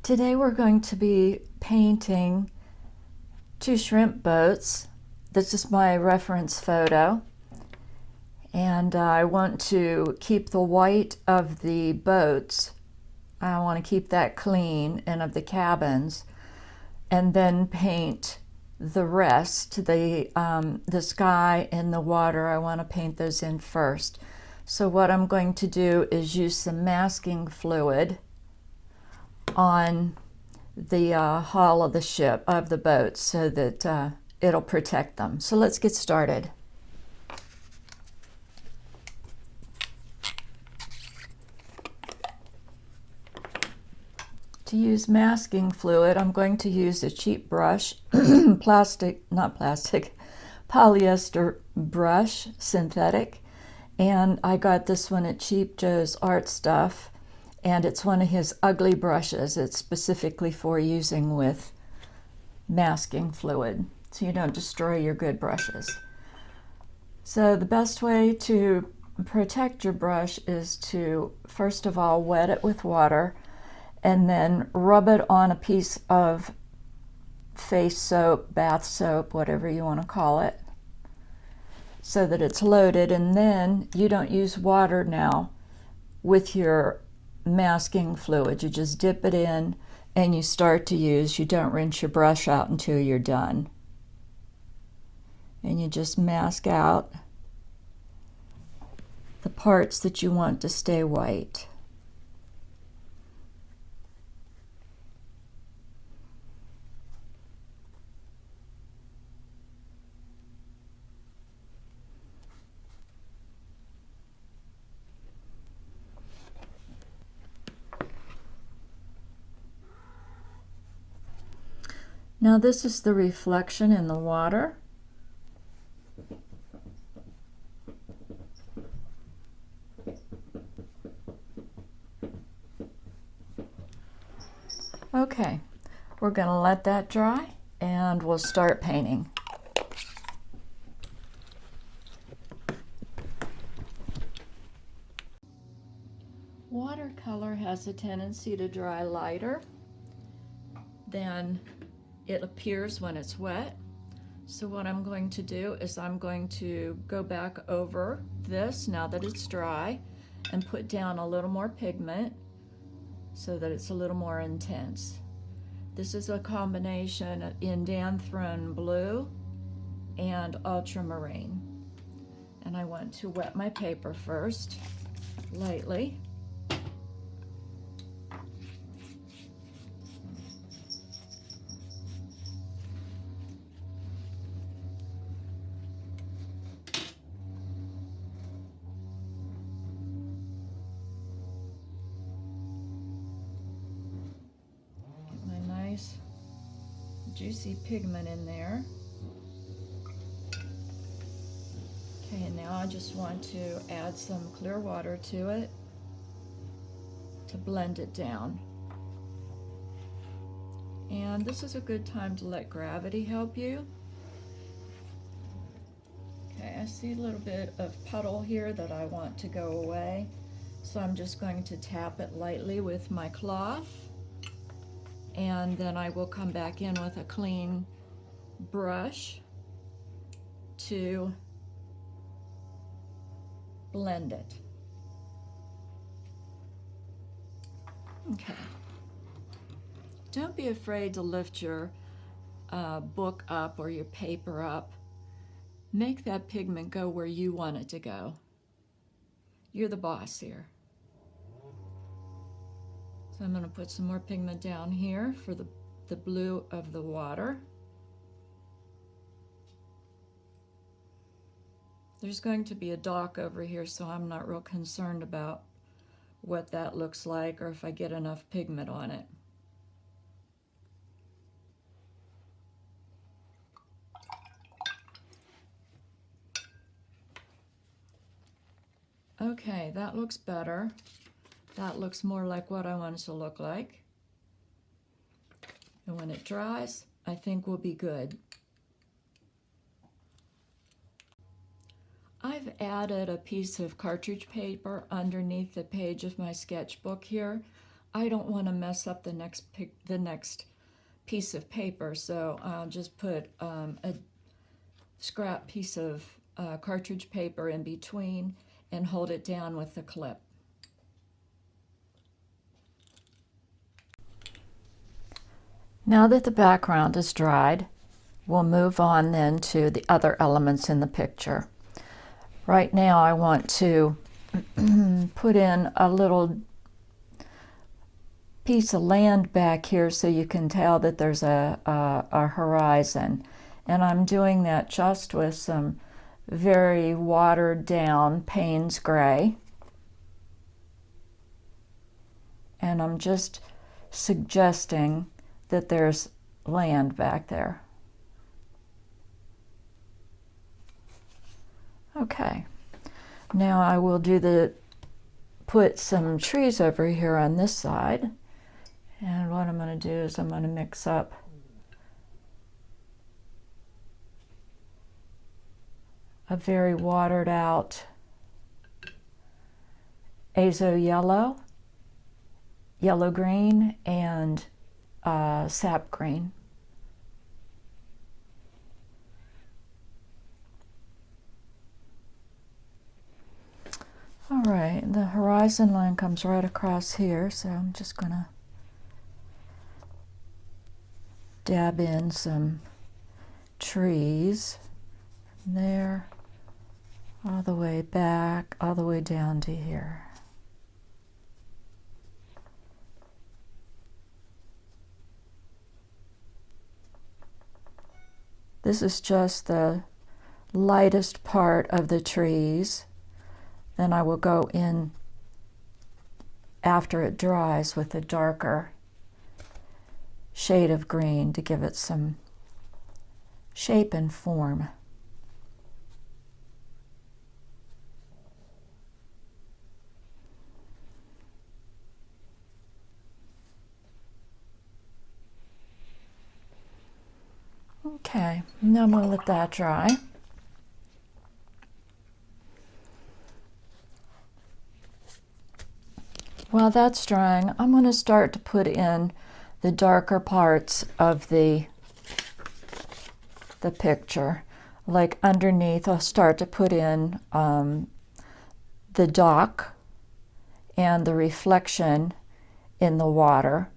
Today we're going to be painting two shrimp boats. This is my reference photo, and I want to keep the white of the boats. I want to keep that clean, and of the cabins, and then paint the rest, the sky and the water. I want to paint those in first. So what I'm going to do is use some masking fluid on the hull of the ship, of the boat, so that it'll protect them. So let's get started. To use masking fluid, I'm going to use a cheap brush, polyester brush, synthetic. And I got this one at Cheap Joe's Art Stuff, and it's one of his ugly brushes. It's specifically for using with masking fluid, so you don't destroy your good brushes. So the best way to protect your brush is to, first of all, wet it with water, and then rub it on a piece of face soap, bath soap, whatever you want to call it, so that it's loaded. And then you don't use water now with your masking fluid. You just dip it in and you start to use. You don't rinse your brush out until you're done. And you just mask out the parts that you want to stay white. Now this is the reflection in the water. Okay, we're going to let that dry and we'll start painting. Watercolor has a tendency to dry lighter than it appears when it's wet. So what I'm going to do is I'm going to go back over this now that it's dry and put down a little more pigment so that it's a little more intense. This is a combination of indanthrone blue and ultramarine. And I want to wet my paper first, lightly. Juicy pigment in there. Okay, and now I just want to add some clear water to it to blend it down. And this is a good time to let gravity help you. Okay, I see a little bit of puddle here that I want to go away, so I'm just going to tap it lightly with my cloth. And then I will come back in with a clean brush to blend it. Okay. Don't be afraid to lift your book up or your paper up. Make that pigment go where you want it to go. You're the boss here. So I'm going to put some more pigment down here for the blue of the water. There's going to be a dock over here, so I'm not real concerned about what that looks like or if I get enough pigment on it. Okay, that looks better. That looks more like what I want it to look like. And when it dries, I think we'll be good. I've added a piece of cartridge paper underneath the page of my sketchbook here. I don't want to mess up the next piece of paper, so I'll just put a scrap piece of cartridge paper in between and hold it down with the clip. Now that the background is dried, we'll move on then to the other elements in the picture. Right now I want to put in a little piece of land back here so you can tell that there's a horizon. And I'm doing that just with some very watered down Payne's gray. And I'm just suggesting that there's land back there. Okay, now I will put some trees over here on this side. And what I'm going to do is I'm going to mix up a very watered out azo yellow, yellow green, and sap green. All right, the horizon line comes right across here, so I'm just going to dab in some trees from there all the way back, all the way down to here. This is just the lightest part of the trees. Then I will go in after it dries with a darker shade of green to give it some shape and form. Okay, now I'm going to let that dry. While that's drying, I'm going to start to put in the darker parts of the picture. Like underneath, I'll start to put in the dock and the reflection in the water.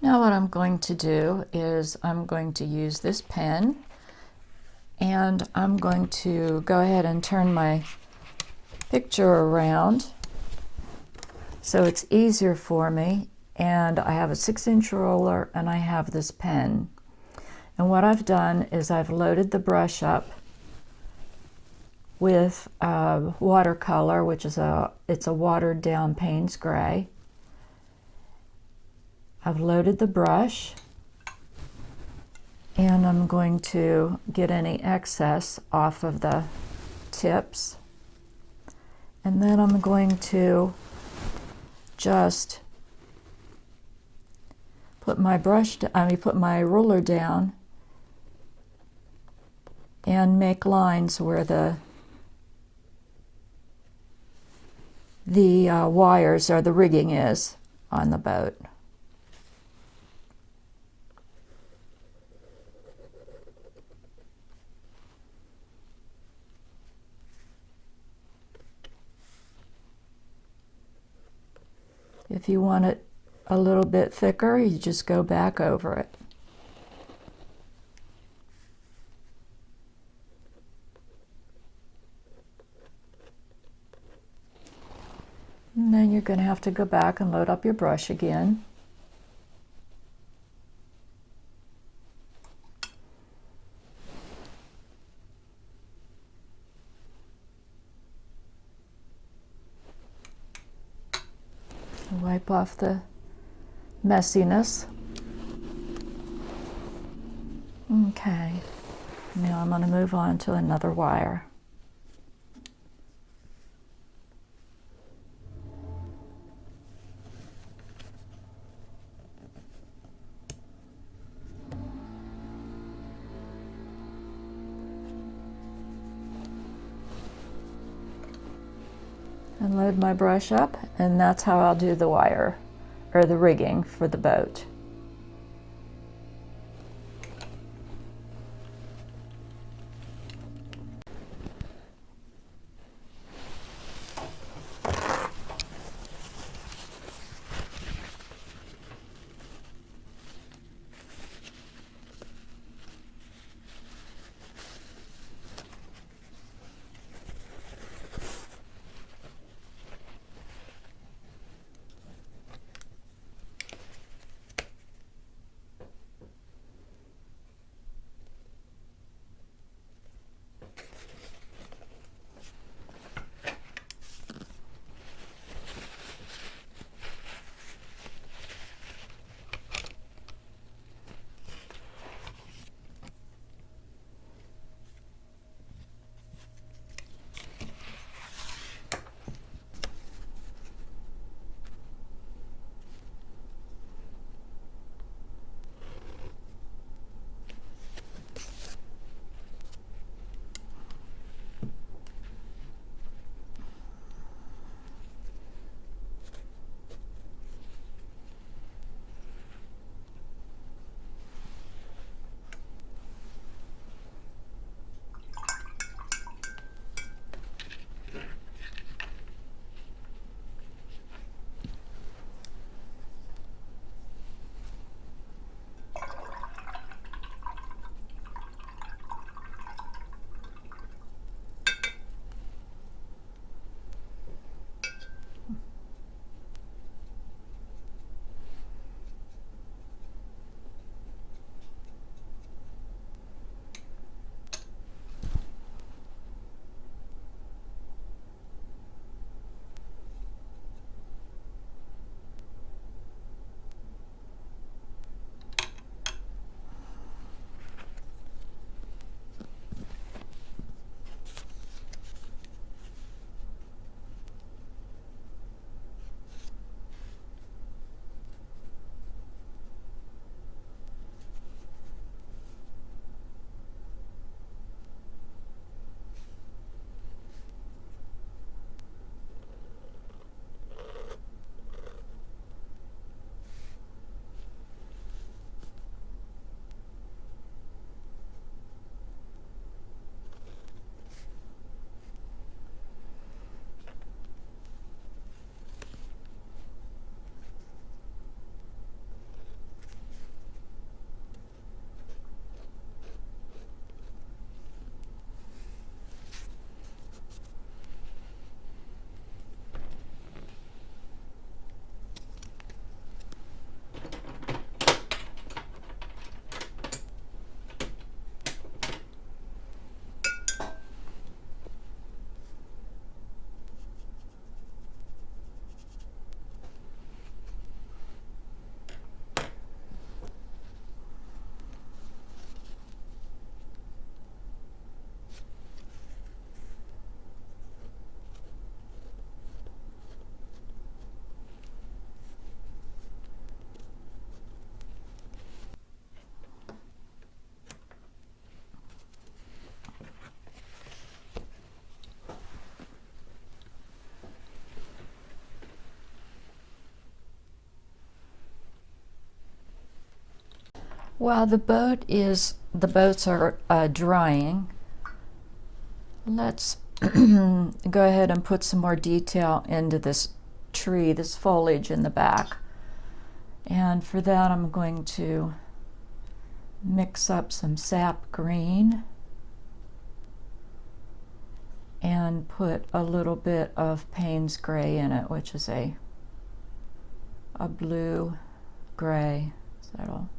Now what I'm going to do is I'm going to use this pen, and I'm going to go ahead and turn my picture around so it's easier for me. And I have a 6-inch roller and I have this pen. And what I've done is I've loaded the brush up with watercolor, which is it's a watered down Payne's Gray. I've loaded the brush, and I'm going to get any excess off of the tips, and then I'm going to just put my ruler down and make lines where the wires or the rigging is on the boat. If you want it a little bit thicker, you just go back over it. And then you're going to have to go back and load up your brush again. Wipe off the messiness. Okay, now I'm going to move on to another wire. And load my brush up, and that's how I'll do the wire or the rigging for the boat. While the boats are drying, let's go ahead and put some more detail into this tree, this foliage in the back. And for that, I'm going to mix up some sap green and put a little bit of Payne's gray in it, which is a blue gray. So that'll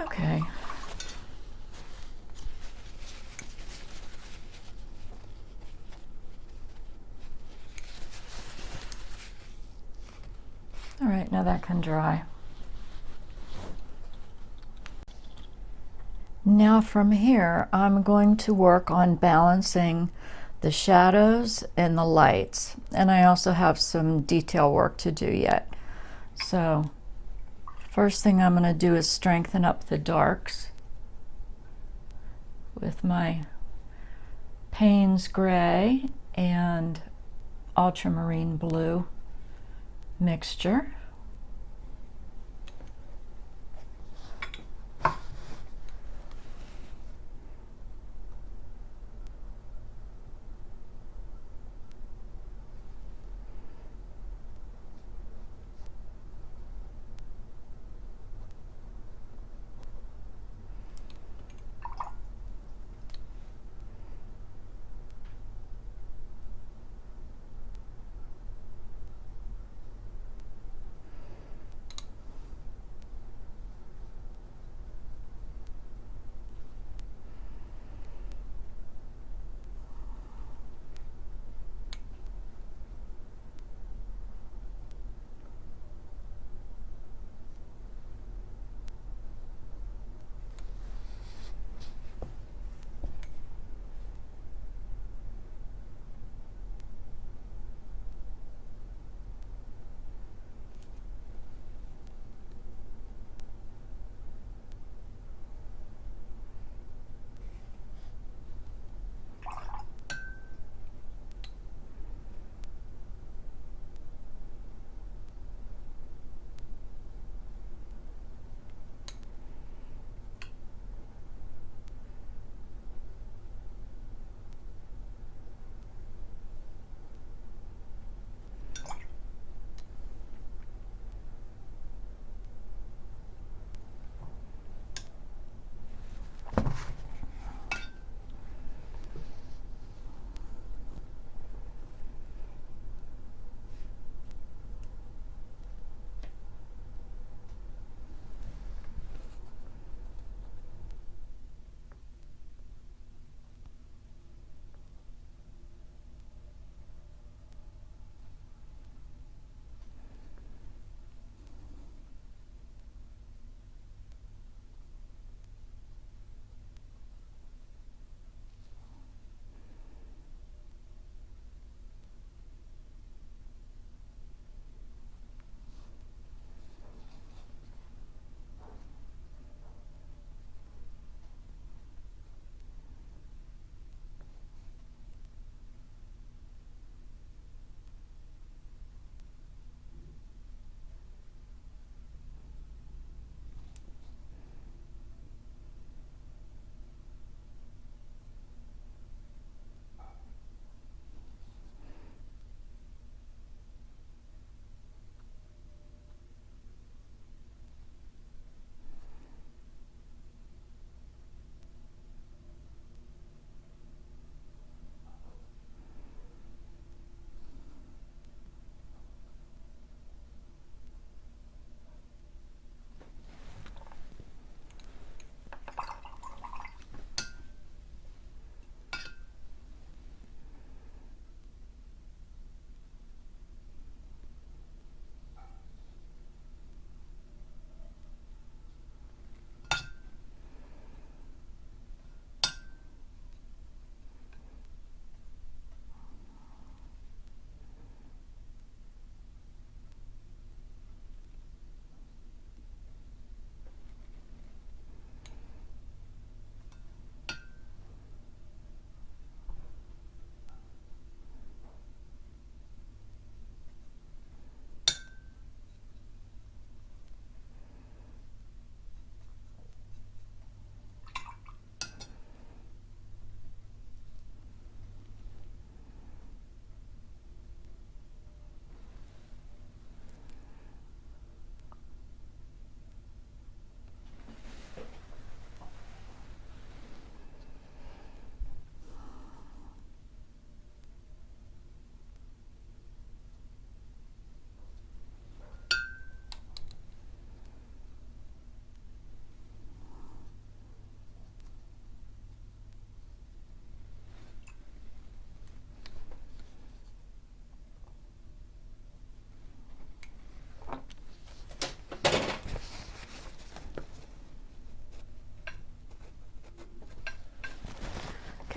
okay. All right, now that can dry. Now from here, I'm going to work on balancing the shadows and the lights. And I also have some detail work to do yet. So first thing I'm going to do is strengthen up the darks with my Payne's gray and ultramarine blue mixture.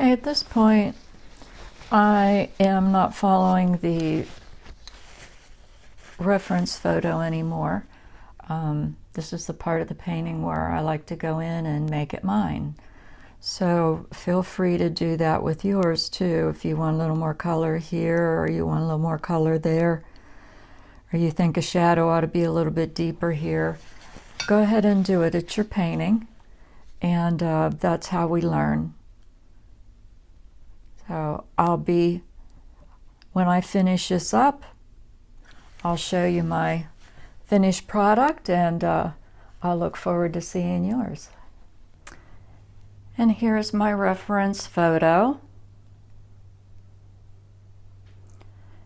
Okay, at this point, I am not following the reference photo anymore. This is the part of the painting where I like to go in and make it mine. So feel free to do that with yours too. If you want a little more color here, or you want a little more color there, or you think a shadow ought to be a little bit deeper here, go ahead and do it. It's your painting, and that's how we learn. So when I finish this up, I'll show you my finished product, and I'll look forward to seeing yours. And here's my reference photo.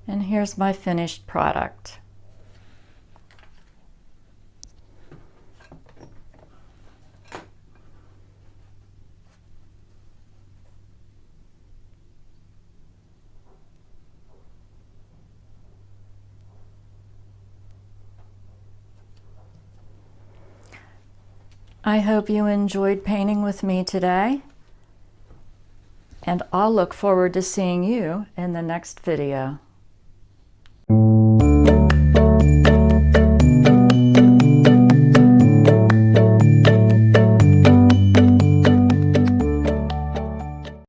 And here's my finished product. I hope you enjoyed painting with me today, and I'll look forward to seeing you in the next video.